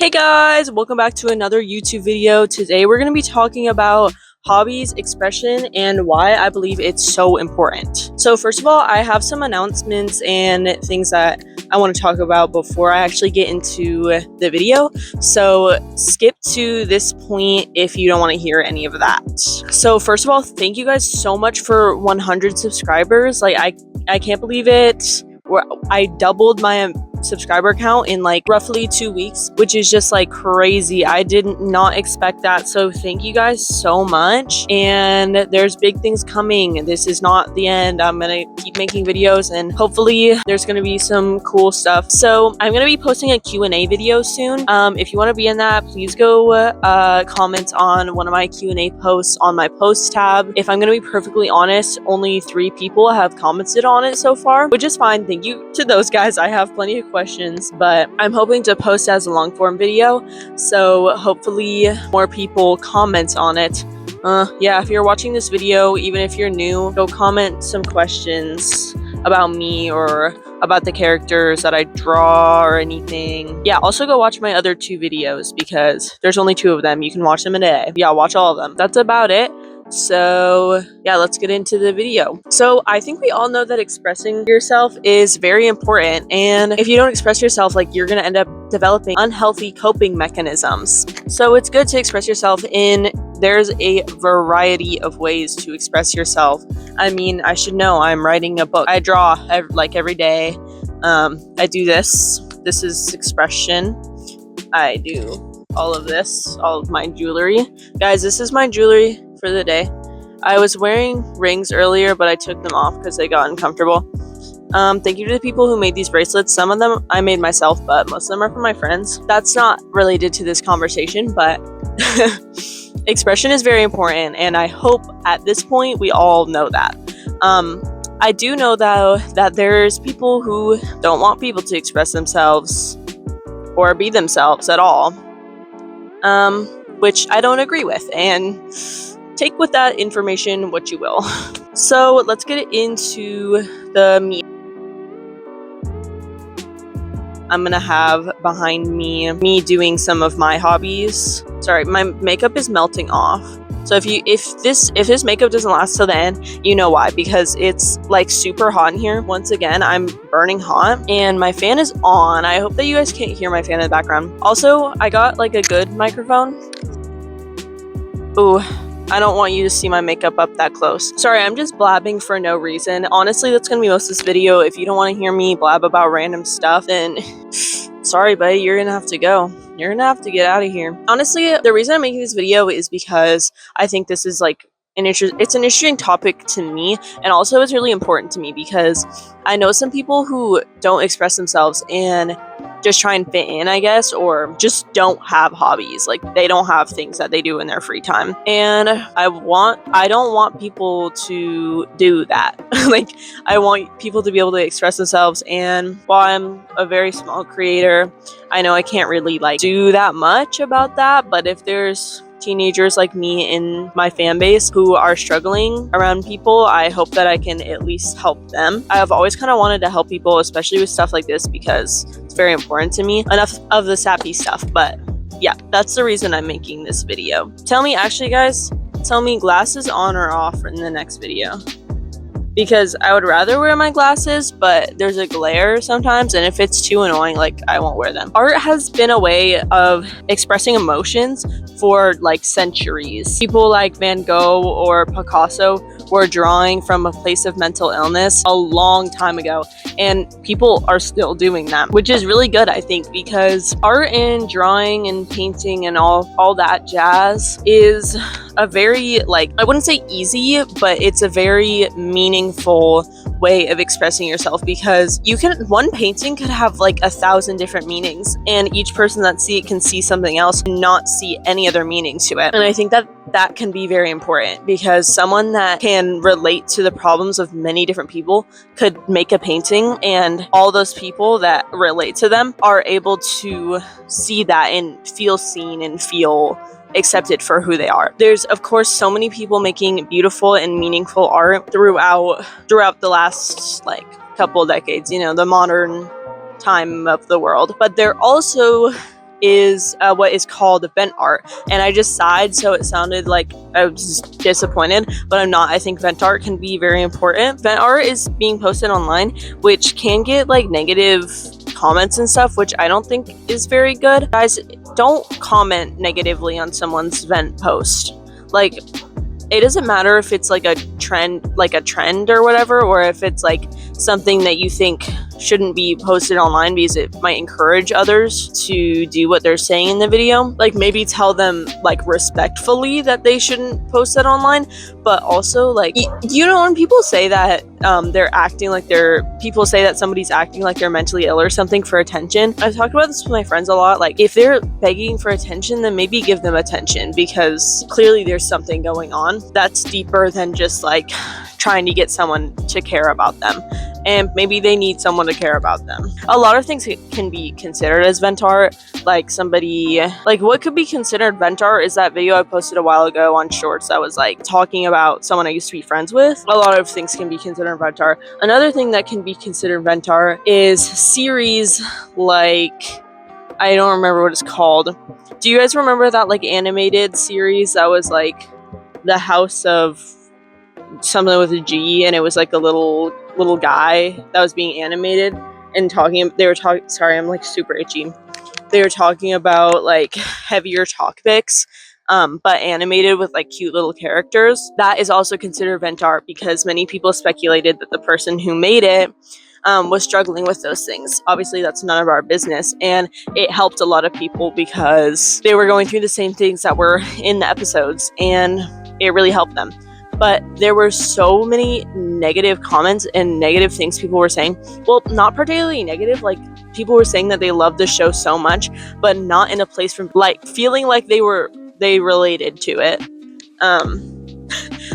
Hey guys, welcome back to another YouTube video. Today we're going to be talking about hobbies, expression, and why I believe it's so important. So first of all, I have some announcements and things that I want to talk about before I actually get into the video. So skip to this point if you don't want to hear any of that. So first of all, thank you guys so much for 100 subscribers. I can't believe it. I doubled my subscriber count in like roughly 2 weeks, which is just like crazy. I did not expect that. So thank you guys so much. And there's big things coming. This is not the end. I'm gonna keep making videos and hopefully there's gonna be some cool stuff. So I'm gonna be posting a Q&A video soon. If you want to be in that, please go comment on one of my Q&A posts on my post tab. If I'm gonna be perfectly honest, only 3 people have commented on it so far, which is fine. Thank you to those guys. I have plenty of questions, but I'm hoping to post as a long form video, so hopefully more people comment on it. Yeah, if you're watching this video, even if you're new, go comment some questions about me or about the characters that I draw or anything. Yeah, also go watch my other 2 videos because there's only 2 of them. You can watch them a day. Yeah, watch all of them. That's about it. So yeah, let's get into the video. So I think we all know that expressing yourself is very important, and if you don't express yourself, like, you're gonna end up developing unhealthy coping mechanisms. So it's good to express yourself there's a variety of ways to express yourself. I mean, I should know, I'm writing a book. I draw every day. I do this. This is expression. I do all of this, all of my jewelry. Guys, this is my jewelry for the day. I was wearing rings earlier, but I took them off because they got uncomfortable. Thank you to the people who made these bracelets. Some of them I made myself, but most of them are from my friends. That's not related to this conversation, but expression is very important, and I hope at this point we all know that. I do know though that there's people who don't want people to express themselves or be themselves at all, which I don't agree with, and take with that information what you will. So let's get into the meat. I'm gonna have behind me doing some of my hobbies. Sorry, my makeup is melting off. So if this makeup doesn't last till the end, you know why, because it's like super hot in here. Once again, I'm burning hot and my fan is on. I hope that you guys can't hear my fan in the background. Also, I got like a good microphone. Ooh, I don't want you to see my makeup up that close. Sorry, I'm just blabbing for no reason. Honestly, that's gonna be most of this video. If you don't want to hear me blab about random stuff, then sorry, buddy, you're gonna have to go. You're gonna have to get out of here. Honestly, the reason I'm making this video is because I think this is like it's an interesting topic to me, and also it's really important to me because I know some people who don't express themselves and just try and fit in, I guess, or just don't have hobbies. Like, they don't have things that they do in their free time, and I don't want people to do that. Like, I want people to be able to express themselves, and while I'm a very small creator, I know I can't really like do that much about that, but if there's teenagers like me in my fan base who are struggling around people, I hope that I can at least help them. I have always kind of wanted to help people, especially with stuff like this, because it's very important to me. Enough of the sappy stuff, but yeah, that's the reason I'm making this video. Actually guys, tell me glasses on or off in the next video, because I would rather wear my glasses, but there's a glare sometimes, and if it's too annoying, like, I won't wear them. Art has been a way of expressing emotions for like centuries. People like Van Gogh or Picasso were drawing from a place of mental illness a long time ago, and people are still doing that, which is really good, I think, because art and drawing and painting and all that jazz is a very, like, I wouldn't say easy, but it's a very meaningful way of expressing yourself, because one painting could have like 1,000 different meanings, and each person that see it can see something else and not see any other meaning to it. And I think that can be very important, because someone that can relate to the problems of many different people could make a painting, and all those people that relate to them are able to see that and feel seen and feel accepted for who they are. There's, of course, so many people making beautiful and meaningful art throughout the last like couple decades, the modern time of the world. But there also is what is called vent art, and I just sighed, so it sounded like I was just disappointed, but I'm not. I think vent art can be very important. Vent art is being posted online, which can get like negative comments and stuff, which I don't think is very good. Guys, don't comment negatively on someone's vent post. Like, it doesn't matter if it's like a trend or whatever, or if it's like something that you think shouldn't be posted online because it might encourage others to do what they're saying in the video. Like, maybe tell them like respectfully that they shouldn't post that online, but also like, you know, when people say that people say that somebody's acting like they're mentally ill or something for attention. I've talked about this with my friends a lot. Like, if they're begging for attention, then maybe give them attention, because clearly there's something going on that's deeper than just like trying to get someone to care about them, and maybe they need someone to care about them. A lot of things can be considered as vent art. Like, what could be considered vent art is that video I posted a while ago on Shorts that was like talking about someone I used to be friends with. A lot of things can be considered vent art. Another thing that can be considered vent art is series like, I don't remember what it's called. Do you guys remember that like animated series that was like the House of something with a G, and it was like a little guy that was being animated and sorry, I'm like super itchy. They were talking about like heavier topics, but animated with like cute little characters. That is also considered vent art, because many people speculated that the person who made it was struggling with those things. Obviously, that's none of our business, and it helped a lot of people because they were going through the same things that were in the episodes, and it really helped them. But there were so many negative comments and negative things people were saying. Well, not particularly negative, like people were saying that they loved the show so much, but not in a place from like feeling like they related to it.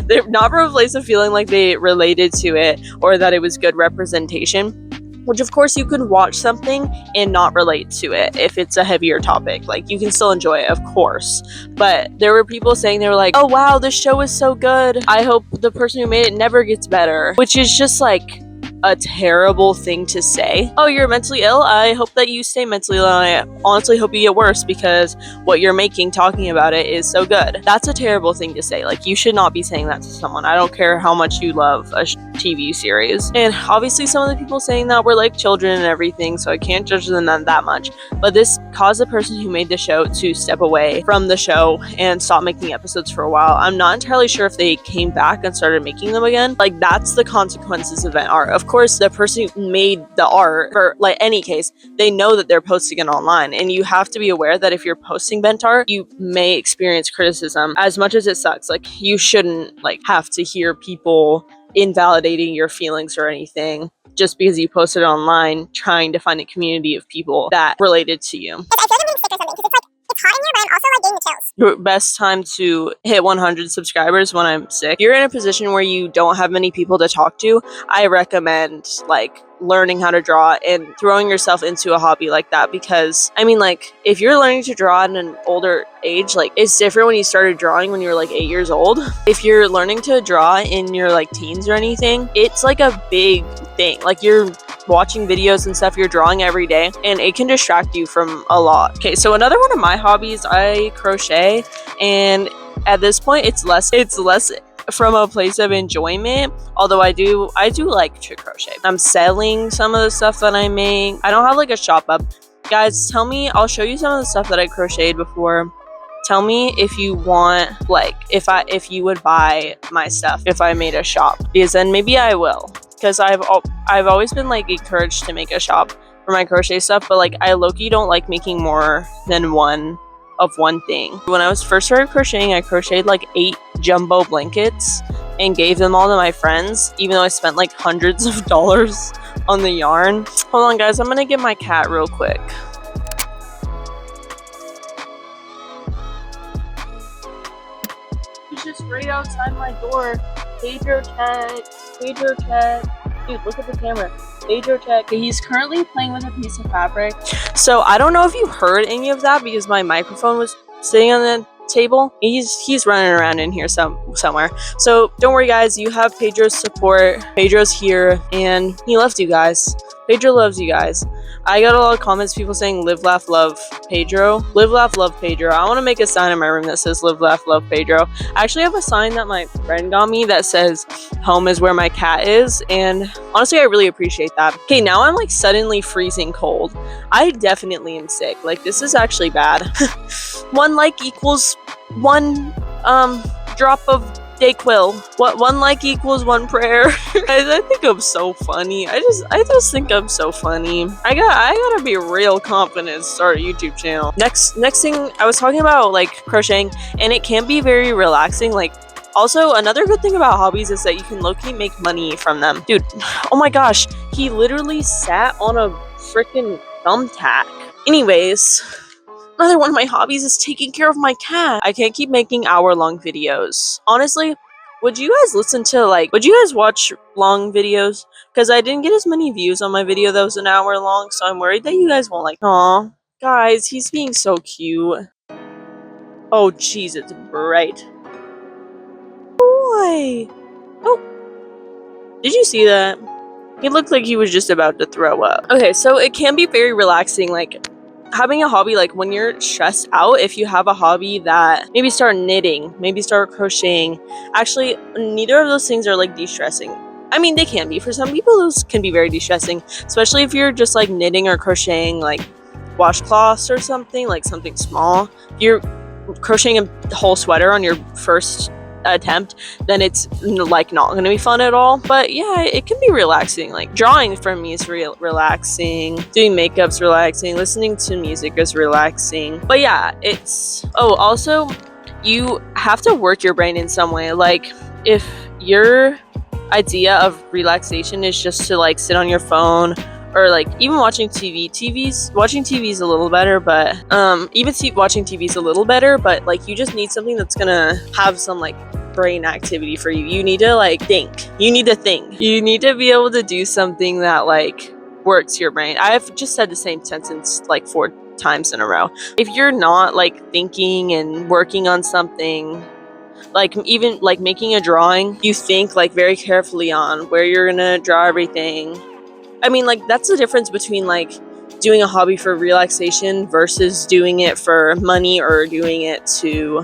They're not from a place of feeling like they related to it or that it was good representation. Which, of course, you could watch something and not relate to it if it's a heavier topic. Like, you can still enjoy it, of course. But there were people saying, they were like, oh, wow, this show is so good. I hope the person who made it never gets better. Which is just, like, a terrible thing to say. Oh, you're mentally ill? I hope that you stay mentally ill, and I honestly hope you get worse, because what you're making talking about it is so good. That's a terrible thing to say. Like, you should not be saying that to someone. I don't care how much you love a TV series. And obviously some of the people saying that were like children and everything, so I can't judge them that much. But this caused the person who made the show to step away from the show and stop making episodes for a while. I'm not entirely sure if they came back and started making them again. Like, that's the consequences of vent art. Of course, the person who made the art, for like any case, they know that they're posting it online, and you have to be aware that if you're posting vent art, you may experience criticism. As much as it sucks, like, you shouldn't like have to hear people invalidating your feelings or anything just because you posted online trying to find a community of people that related to you. I feel like I'm getting sick or something, because it's hot in here, but I'm also like getting the chills. Your best time to hit 100 subscribers when I'm sick. If you're in a position where you don't have many people to talk to, I recommend like learning how to draw and throwing yourself into a hobby like that, because I mean, like, if you're learning to draw at an older age, like, it's different when you started drawing when you were like 8 years old. If you're learning to draw in your like teens or anything, it's like a big thing. Like, you're watching videos and stuff, you're drawing every day, and it can distract you from a lot. Okay, so another one of my hobbies, I crochet, and at this point it's less from a place of enjoyment, although I do like to crochet. I'm selling some of the stuff that I make. I don't have like a shop up. Guys, tell me, I'll show you some of the stuff that I crocheted before. Tell me if you want, like, if you would buy my stuff if I made a shop, because then maybe I will, because I've always been like encouraged to make a shop for my crochet stuff, but like, I low-key don't like making more than one thing. When I was first started crocheting, I crocheted like 8 jumbo blankets and gave them all to my friends, even though I spent like hundreds of dollars on the yarn. Hold on, guys, I'm gonna get my cat real quick. He's just right outside my door. Pedro check. Dude, look at the camera. Pedro check. He's currently playing with a piece of fabric. So I don't know if you heard any of that because my microphone was sitting on the table. He's running around in here somewhere. So don't worry, guys. You have Pedro's support. Pedro's here, and he loves you guys. Pedro loves you guys. I got a lot of comments, people saying live, laugh, love Pedro. Live, laugh, love Pedro. I want to make a sign in my room that says live, laugh, love Pedro. I actually have a sign that my friend got me that says home is where my cat is, and honestly I really appreciate that. Okay, now I'm like suddenly freezing cold. I definitely am sick. Like, this is actually bad. One like equals one drop of Dayquil. What one like equals one prayer. I think I'm so funny. I just think I'm so funny. I gotta be real confident to start a YouTube channel. Next thing, I was talking about like crocheting, and it can be very relaxing. Like, also another good thing about hobbies is that you can low-key make money from them. Dude, oh my gosh, he literally sat on a freaking thumbtack. Anyways, another one of my hobbies is taking care of my cat. I can't keep making hour-long videos. Honestly, would you guys watch long videos? Because I didn't get as many views on my video that was an hour long, so I'm worried that you guys won't like. Aw, guys, he's being so cute. Oh, jeez, it's bright. Boy. Oh, did you see that? He looked like he was just about to throw up. Okay, so it can be very relaxing, like having a hobby, like when you're stressed out, if you have a hobby that maybe start knitting, maybe start crocheting. Actually, neither of those things are like de-stressing. I mean, they can be. For some people, those can be very de-stressing, especially if you're just like knitting or crocheting like washcloths or something, like something small. If you're crocheting a whole sweater on your first attempt, then it's like not gonna be fun at all. But yeah, it can be relaxing. Like, drawing for me is relaxing, doing makeup's relaxing, listening to music is relaxing. But yeah, it's also you have to work your brain in some way. Like, if your idea of relaxation is just to like sit on your phone, or like even watching watching TV is a little better, but watching TV is a little better, but like you just need something that's gonna have some like brain activity for you. You need to like think. You need to think. You need to be able to do something that like works your brain. I've just said the same sentence like 4 times in a row. If you're not like thinking and working on something, like even like making a drawing, you think like very carefully on where you're gonna draw everything. I mean, like, that's the difference between like doing a hobby for relaxation versus doing it for money or doing it to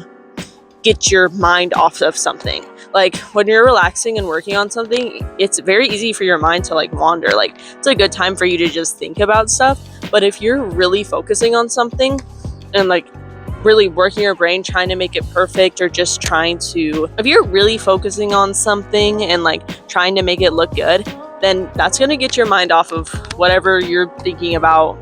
get your mind off of something. Like, when you're relaxing and working on something, it's very easy for your mind to like wander. Like, it's a good time for you to just think about stuff. But if you're really focusing on something and like really working your brain trying to make it perfect, or just if you're really focusing on something and like trying to make it look good, then that's going to get your mind off of whatever you're thinking about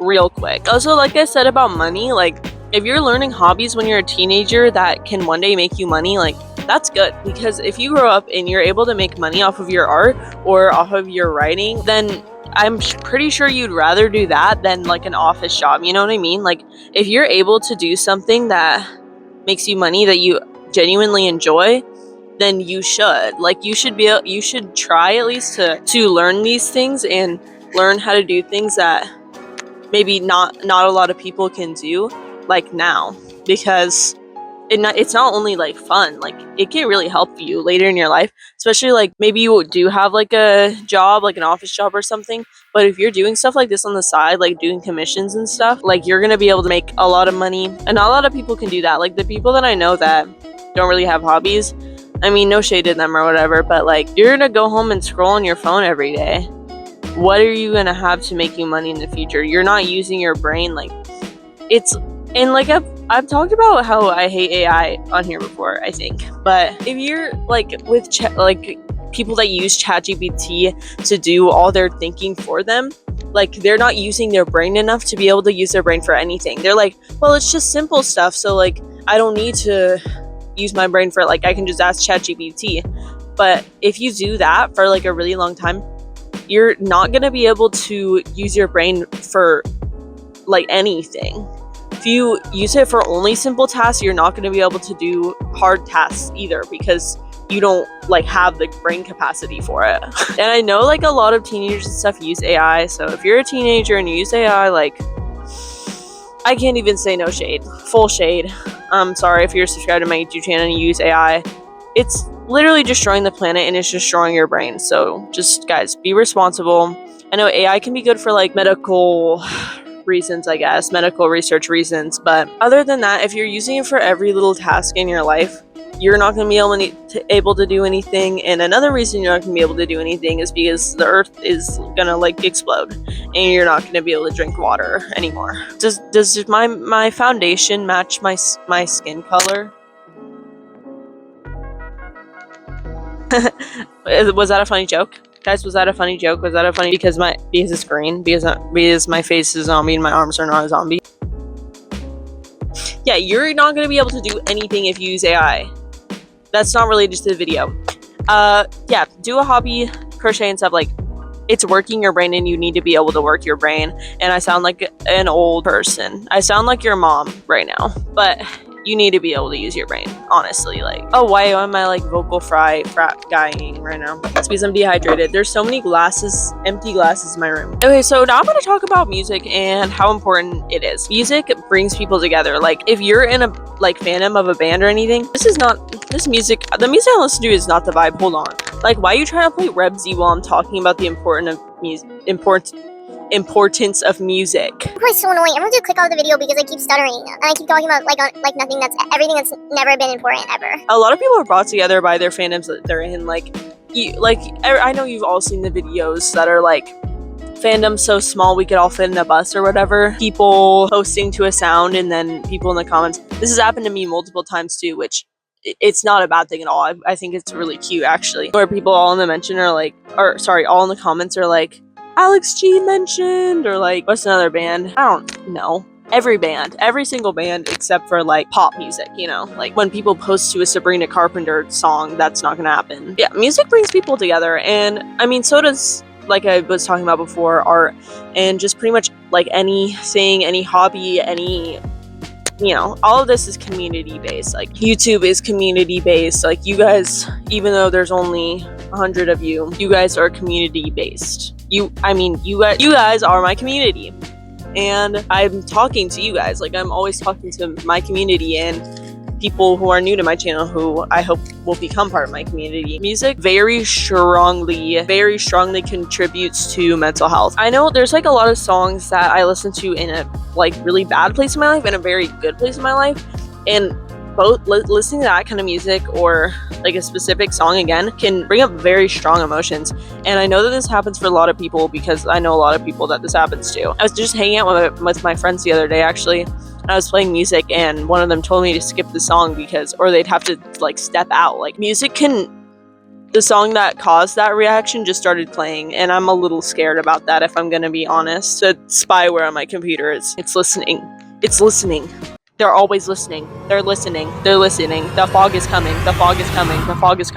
real quick. Also, like I said about money, like if you're learning hobbies when you're a teenager that can one day make you money, like that's good. Because if you grow up and you're able to make money off of your art or off of your writing, then I'm pretty sure you'd rather do that than like an office job. You know what I mean? Like, if you're able to do something that makes you money that you genuinely enjoy, then you should try at least to learn these things and learn how to do things that maybe not a lot of people can do like now, because it's not only like fun, like it can really help you later in your life, especially like maybe you do have like a job, like an office job or something, but if you're doing stuff like this on the side, like doing commissions and stuff, like you're gonna be able to make a lot of money. And not a lot of people can do that. Like, the people that I know that don't really have hobbies, I mean, no shade to them or whatever, but like, you're gonna go home and scroll on your phone every day. What are you gonna have to make you money in the future? You're not using your brain. Like, and like I've talked about how I hate AI on here before, I think. But if you're like with people that use ChatGPT to do all their thinking for them, like they're not using their brain enough to be able to use their brain for anything. They're like, well, it's just simple stuff, so like I don't need to use my brain for it. Like, I can just ask ChatGPT. But if you do that for like a really long time, you're not gonna be able to use your brain for like anything. If you use it for only simple tasks, you're not gonna be able to do hard tasks either, because you don't like have the brain capacity for it. And I know like a lot of teenagers and stuff use AI, so if you're a teenager and you use AI, like, I can't even say no shade. Full shade. I'm sorry if you're subscribed to my YouTube channel and you use AI. It's literally destroying the planet and it's destroying your brain. So just, guys, be responsible. And I know AI can be good for like medical reasons, I guess, medical research reasons, but other than that, if you're using it for every little task in your life, you're not going to be able to do anything. And another reason you're not going to be able to do anything is because the earth is going to like explode and you're not going to be able to drink water anymore. Does my foundation match my skin color? Was that a funny joke? Guys, was that a funny joke? Was that a funny because it's green? Because my face is a zombie and my arms are not a zombie? Yeah, you're not going to be able to do anything if you use AI. That's not related to the video. Yeah, do a hobby, crochet and stuff. Like, it's working your brain and you need to be able to work your brain. And I sound like an old person. I sound like your mom right now. But you need to be able to use your brain, honestly. Like, oh, why am I like vocal fry guying right now? That's because I'm dehydrated. There's so many empty glasses in my room. Okay, so now I'm going to talk about music and how important it is. Music brings people together. Like, if you're in a like fandom of a band or anything, the music I listen to is not the vibe. Hold on. Like, why are you trying to play Rebsy while I'm talking about the importance of music? Probably so annoying. Everyone's gonna click off the video because I keep stuttering and I keep talking about nothing everything that's never been important ever. A lot of people are brought together by their fandoms that they're in. I know you've all seen the videos that are like fandom so small we could all fit in a bus or whatever. People posting to a sound and then people in the comments. This has happened to me multiple times too, which it's not a bad thing at all. I think it's really cute actually. Where people all in the comments are like, Alex G mentioned, or like, what's another band? I don't know. Every single band except for like pop music, you know? Like when people post to a Sabrina Carpenter song, that's not gonna happen. Yeah, music brings people together, and I mean, so does, like I was talking about before, art, and just pretty much like anything, any hobby, all of this is community based. Like YouTube is community based. Like you guys, even though there's only 100 of you, you guys are community based. You guys are my community, and I'm talking to you guys. Like I'm always talking to my community and people who are new to my channel who I hope will become part of my community. Music very strongly contributes to mental health. I know there's like a lot of songs that I listen to in a like really bad place in my life and a very good place in my life, and both listening to that kind of music or like a specific song again can bring up very strong emotions. And I know that this happens for a lot of people because I know a lot of people that this happens to. I was just hanging out with my friends the other day actually, and I was playing music and one of them told me to skip the song or they'd have to like step out. Like the song that caused that reaction just started playing, and I'm a little scared about that if I'm gonna be honest. The spyware on my computer it's listening. They're always listening. They're listening. The fog is coming.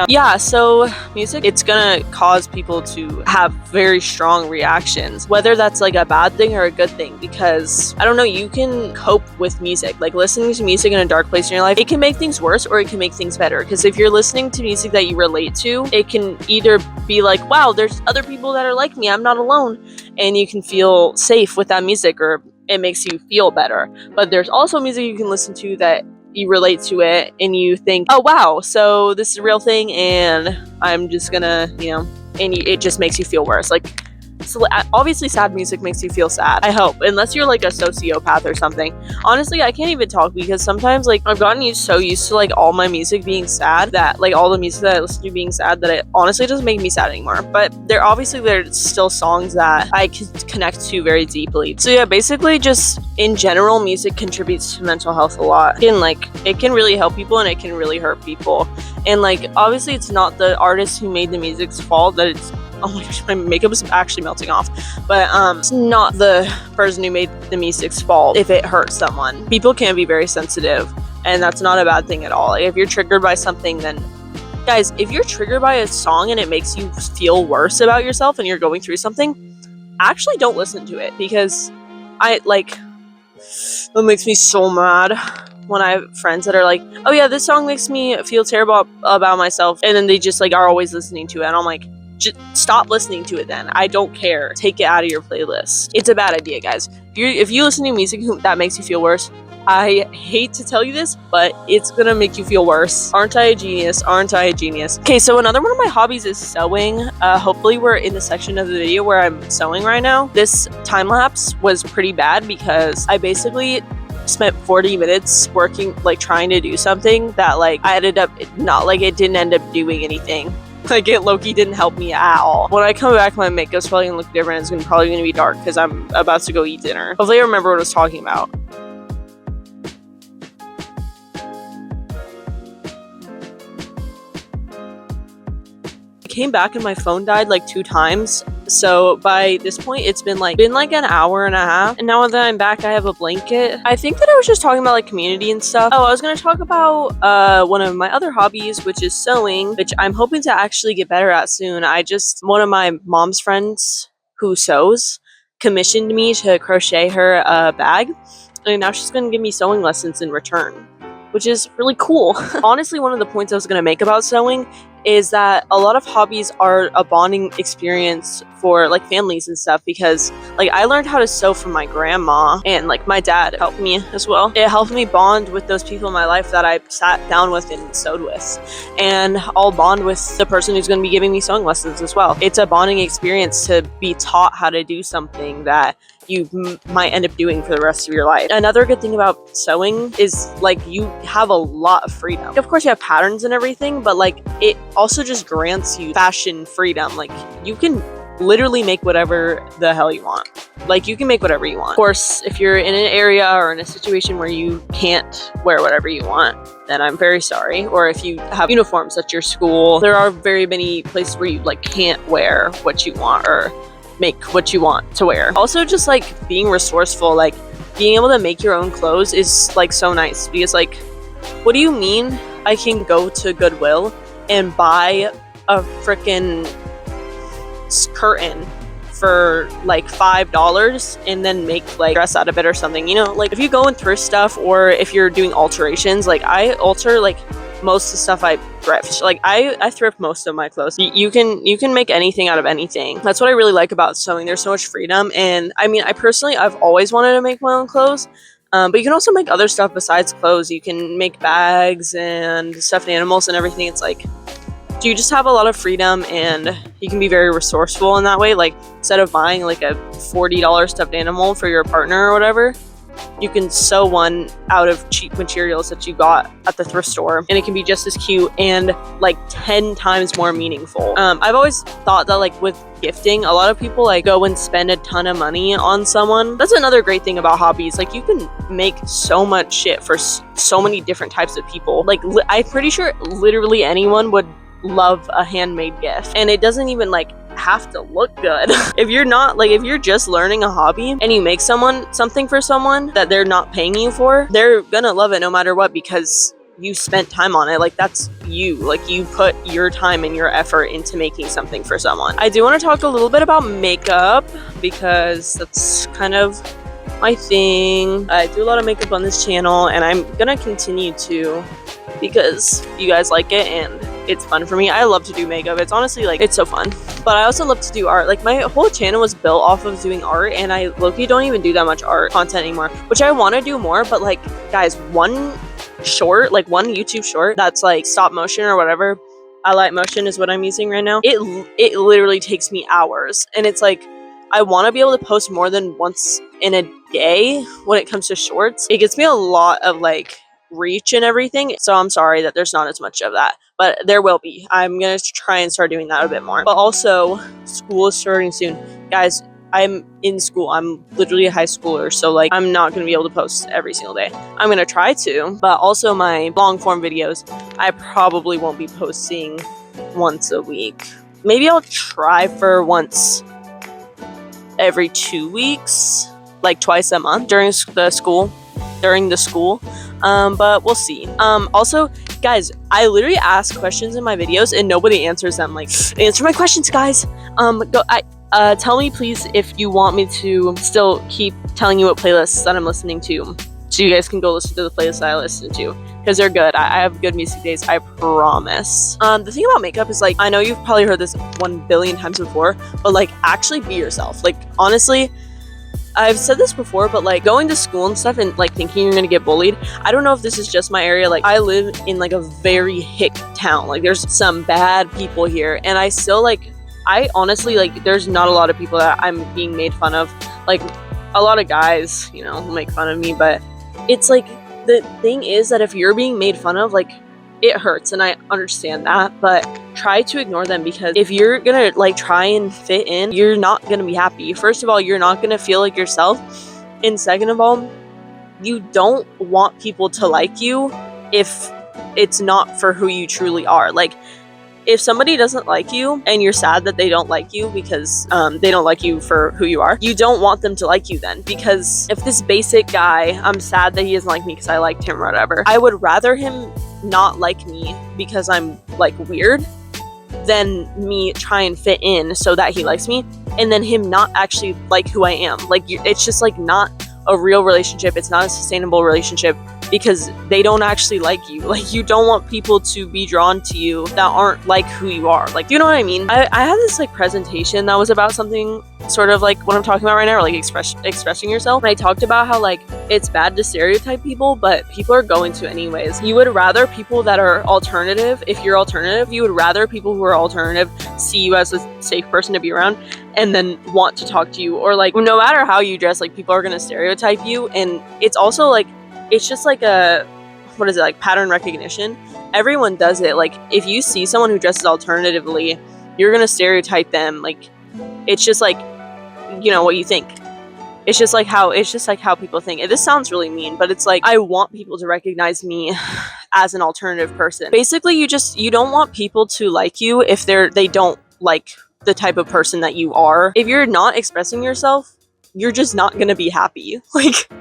Yeah, so music, it's gonna cause people to have very strong reactions, whether that's like a bad thing or a good thing, because I don't know, you can cope with music. Like listening to music in a dark place in your life, it can make things worse or it can make things better. Because if you're listening to music that you relate to, it can either be like, wow, there's other people that are like me, I'm not alone, and you can feel safe with that music, or it makes you feel better. But there's also music you can listen to that you relate to it and you think, oh wow, so this is a real thing and I'm just gonna, it just makes you feel worse. Like, so obviously sad music makes you feel sad, I hope, unless you're like a sociopath or something. Honestly, I can't even talk because sometimes like I've gotten so used to like all my music being sad that like all the music that I listen to being sad that it honestly doesn't make me sad anymore. But there's still songs that I can connect to very deeply. So yeah, basically just in general, music contributes to mental health a lot. It can really help people and it can really hurt people. And like obviously it's not the artist who made the music's fault that it's, oh my gosh, my makeup is actually melting off. But it's not the person who made the music's fault if it hurts someone. People can be very sensitive, and that's not a bad thing at all. Like, if you're triggered by something, then guys, if you're triggered by a song and it makes you feel worse about yourself and you're going through something, actually don't listen to it, because it makes me so mad when I have friends that are like, oh yeah, this song makes me feel terrible about myself, and then they just like are always listening to it, and I'm like, just stop listening to it then. I don't care. Take it out of your playlist. It's a bad idea, guys. If you listen to music that makes you feel worse, I hate to tell you this, but it's gonna make you feel worse. Aren't I a genius? Aren't I a genius? Okay, so another one of my hobbies is sewing. Hopefully we're in the section of the video where I'm sewing right now. This time lapse was pretty bad because I basically spent 40 minutes working, like trying to do something that like I ended up not, like it didn't end up doing anything. Like it low-key didn't help me at all. When I come back, my makeup's probably gonna look different. It's probably gonna be dark because I'm about to go eat dinner. Hopefully I remember what I was talking about. Came back and my phone died like 2 times, so by this point it's been like an hour and a half, and now that I'm back I have a blanket. I think that I was just talking about like community and stuff. Oh, I was gonna talk about one of my other hobbies, which is sewing, which I'm hoping to actually get better at soon. One of my mom's friends who sews commissioned me to crochet her a bag, and now she's gonna give me sewing lessons in return, which is really cool. Honestly, one of the points I was gonna make about sewing is that a lot of hobbies are a bonding experience for like families and stuff, because like I learned how to sew from my grandma, and like my dad helped me as well. It helped me bond with those people in my life that I sat down with and sewed with, and I'll bond with the person who's going to be giving me sewing lessons as well. It's a bonding experience to be taught how to do something that you might end up doing for the rest of your life. Another good thing about sewing is like you have a lot of freedom. Of course you have patterns and everything, but like it also just grants you fashion freedom. Like you can literally make whatever the hell you want. Like you can make whatever you want. Of course, if you're in an area or in a situation where you can't wear whatever you want, then I'm very sorry. Or if you have uniforms at your school, there are very many places where you like can't wear what you want or make what you want to wear. Also, just like being resourceful, like being able to make your own clothes is like so nice, because like, what do you mean I can go to Goodwill and buy a freaking curtain for like $5 and then make like dress out of it or something? You know, like if you go and thrift stuff, or if you're doing alterations, like I alter like most of the stuff I thrift. Like I thrift most of my clothes. You can make anything out of anything. That's what I really like about sewing. There's so much freedom. And I mean, I've always wanted to make my own clothes. But you can also make other stuff besides clothes. You can make bags and stuffed animals and everything. It's like, you just have a lot of freedom, and you can be very resourceful in that way. Like instead of buying like a $40 stuffed animal for your partner or whatever, you can sew one out of cheap materials that you got at the thrift store, and it can be just as cute and like 10 times more meaningful. I've always thought that like with gifting, a lot of people like go and spend a ton of money on someone. That's another great thing about hobbies. Like you can make so much shit for so many different types of people. Like I'm pretty sure literally anyone would love a handmade gift, and it doesn't even like have to look good. If you're just learning a hobby and you make something for someone that they're not paying you for, they're gonna love it no matter what, because you spent time on it. Like that's you. Like you put your time and your effort into making something for someone. I do want to talk a little bit about makeup, because that's kind of my thing. I do a lot of makeup on this channel, and I'm gonna continue to, because you guys like it and it's fun for me. I love to do makeup. It's honestly like, it's so fun. But I also love to do art. Like my whole channel was built off of doing art, and I low-key don't even do that much art content anymore, which I want to do more. But like guys, one YouTube short that's like stop motion or whatever, light motion is what I'm using right now, it literally takes me hours. And it's like, I want to be able to post more than once in a day when it comes to shorts. It gets me a lot of like reach and everything, so I'm sorry that there's not as much of that, but there will be. I'm gonna try and start doing that a bit more. But also, school is starting soon, guys. I'm in school. I'm literally a high schooler, so like I'm not gonna be able to post every single day. I'm gonna try to, but also my long form videos, I probably won't be posting once a week. Maybe I'll try for once every 2 weeks, like twice a month during the school. But we'll see. Also, guys, I literally ask questions in my videos and nobody answers them. Like, answer my questions, guys. Tell me please if you want me to still keep telling you what playlists that I'm listening to, so you guys can go listen to the playlists that I listen to, because they're good. I have good music days, I promise. The thing about makeup is like, I know you've probably heard this 1 billion times before, but like actually be yourself. Like honestly, I've said this before, but like going to school and stuff and like thinking you're gonna get bullied. I don't know if this is just my area. Like I live in like a very hick town. Like there's some bad people here, and I still like, I honestly like, there's not a lot of people that I'm being made fun of. Like a lot of guys, you know, make fun of me, but it's like, the thing is that if you're being made fun of, like it hurts, and I understand that, but try to ignore them, because if you're gonna like try and fit in, you're not gonna be happy. First of all, you're not gonna feel like yourself, and second of all, you don't want people to like you if it's not for who you truly are. Like if somebody doesn't like you and you're sad that they don't like you because they don't like you for who you are, you don't want them to like you then. Because if this basic guy, I'm sad that he doesn't like me because I liked him or whatever, I would rather him not like me because I'm like weird than me try and fit in so that he likes me and then him not actually like who I am. Like it's just like not a real relationship. It's not a sustainable relationship because they don't actually like you. Like you don't want people to be drawn to you that aren't like who you are. Like, do you know what I mean? I had this like presentation that was about something sort of like what I'm talking about right now, or like expressing yourself. And I talked about how like it's bad to stereotype people, but people are going to anyways. You would rather people that are alternative, if you're alternative, you would rather people who are alternative see you as a safe person to be around and then want to talk to you. Or like no matter how you dress, like people are gonna stereotype you. And it's also like, it's just like a, what is it, like pattern recognition. Everyone does it. Like if you see someone who dresses alternatively, you're gonna stereotype them. Like it's just like, you know, what you think. It's just like how people think. This sounds really mean, but it's like I want people to recognize me as an alternative person. Basically, you don't want people to like you if they don't like the type of person that you are. If you're not expressing yourself, you're just not gonna be happy. Like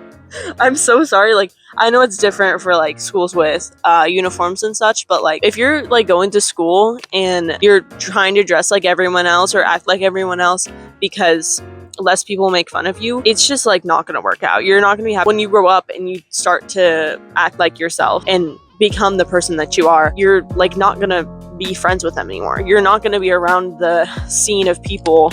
I'm so sorry. Like I know it's different for like schools with uniforms and such, but like if you're like going to school and you're trying to dress like everyone else or act like everyone else because less people make fun of you, it's just like not gonna work out. You're not gonna be happy. When you grow up and you start to act like yourself and become the person that you are, you're like not gonna be friends with them anymore. You're not gonna be around the scene of people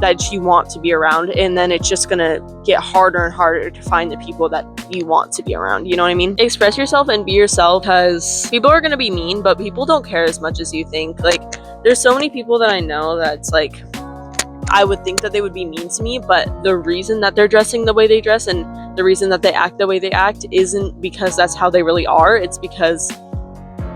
that you want to be around, and then it's just gonna get harder and harder to find the people that you want to be around. You know what I mean? Express yourself and be yourself, because people are gonna be mean, but people don't care as much as you think. Like there's so many people that I know that's like, I would think that they would be mean to me, but the reason that they're dressing the way they dress and the reason that they act the way they act isn't because that's how they really are. It's because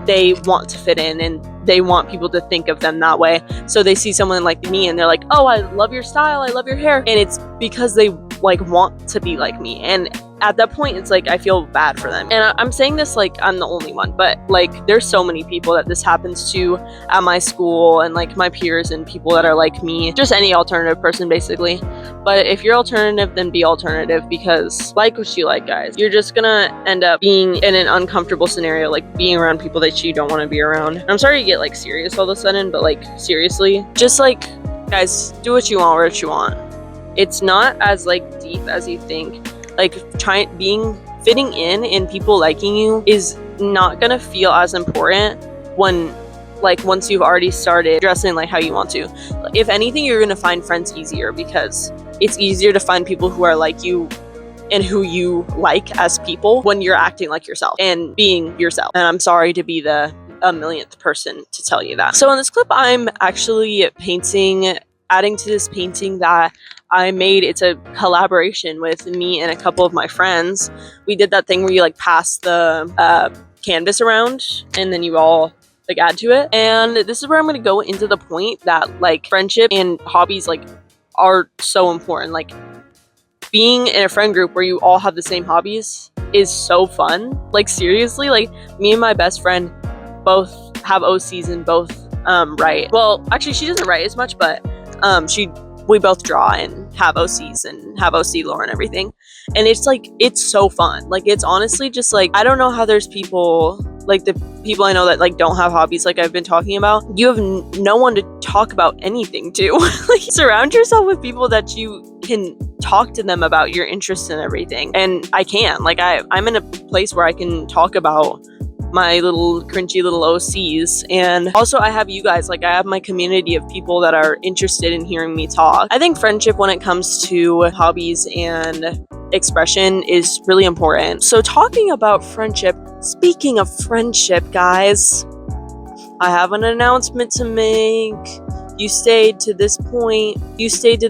they want to fit in and they want people to think of them that way. So they see someone like me and they're like, oh, I love your style, I love your hair. And it's because they like want to be like me. And at that point, it's like I feel bad for them. And I'm saying this like I'm the only one, but like there's so many people that this happens to at my school and like my peers and people that are like me, just any alternative person basically. But if you're alternative, then be alternative, because like what you like, guys. You're just gonna end up being in an uncomfortable scenario, like being around people that you don't want to be around. And I'm sorry to get like serious all of a sudden, but like seriously, just like guys, do what you want, what you want. It's not as like deep as you think. Like fitting in and people liking you is not gonna feel as important when like once you've already started dressing like how you want to. If anything, you're gonna find friends easier, because it's easier to find people who are like you and who you like as people when you're acting like yourself and being yourself. And I'm sorry to be the a millionth person to tell you that. So in this clip, I'm actually adding to this painting that I made. It's a collaboration with me and a couple of my friends. We did that thing where you like pass the canvas around and then you all like add to it. And this is where I'm going to go into the point that like friendship and hobbies like are so important. Like being in a friend group where you all have the same hobbies is so fun. Like seriously, like me and my best friend both have OCs and both write. Well, actually she doesn't write as much, but we both draw and have OCs and have OC lore and everything. And it's like, it's so fun. Like, it's honestly just like, I don't know how there's people, like the people I know that like don't have hobbies like I've been talking about. You have no one to talk about anything to. Like, surround yourself with people that you can talk to them about your interests and everything. And I can, like, I'm in a place where I can talk about my little cringy little OCs. And also I have you guys, like I have my community of people that are interested in hearing me talk. I think friendship when it comes to hobbies and expression is really important. So talking about friendship, speaking of friendship, guys, I have an announcement to make. You stayed to this point. You stayed for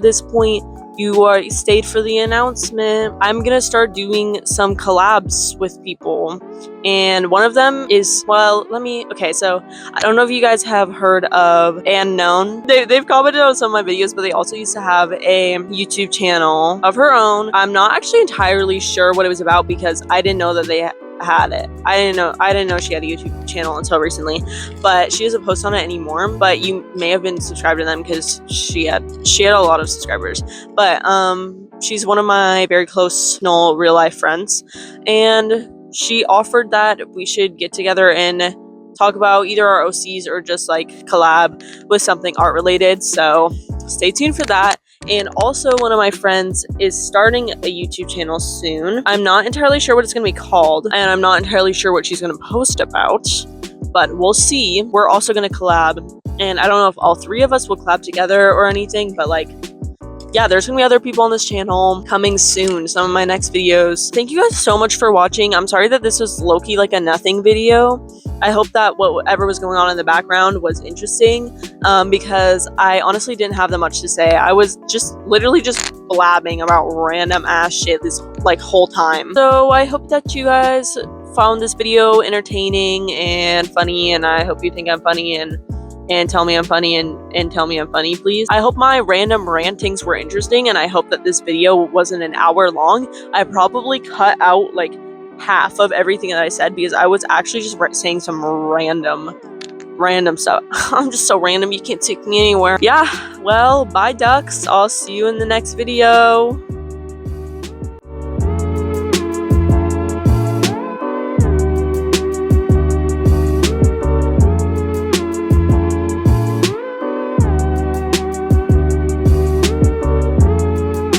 the announcement. I'm gonna start doing some collabs with people, and one of them is, well, okay, so I don't know if you guys have heard of Unknown. They've commented on some of my videos, but they also used to have a YouTube channel of her own. I'm not actually entirely sure what it was about because I didn't know that they had it. I didn't know she had a YouTube channel until recently, but she doesn't post on it anymore. But you may have been subscribed to them because she had a lot of subscribers. But she's one of my very close real life friends, and she offered that we should get together and talk about either our OCs or just like collab with something art related. So stay tuned for that. And also one of my friends is starting a YouTube channel soon. I'm not entirely sure what it's going to be called, and I'm not entirely sure what she's going to post about, but we'll see. We're also going to collab, and I don't know if all three of us will collab together or anything, but like, yeah, there's gonna be other people on this channel coming soon, some of my next videos. Thank you guys so much for watching. I'm sorry that this was low-key like a nothing video. I hope that whatever was going on in the background was interesting, because I honestly didn't have that much to say. I was literally just blabbing about random ass shit this like whole time. So I hope that you guys found this video entertaining and funny, and I hope you think I'm funny and tell me I'm funny and tell me I'm funny, please. I hope my random rantings were interesting, and I hope that this video wasn't an hour long. I probably cut out like half of everything that I said because I was actually just saying some random stuff. I'm just so random, you can't take me anywhere. Yeah, well, bye ducks. I'll see you in the next video.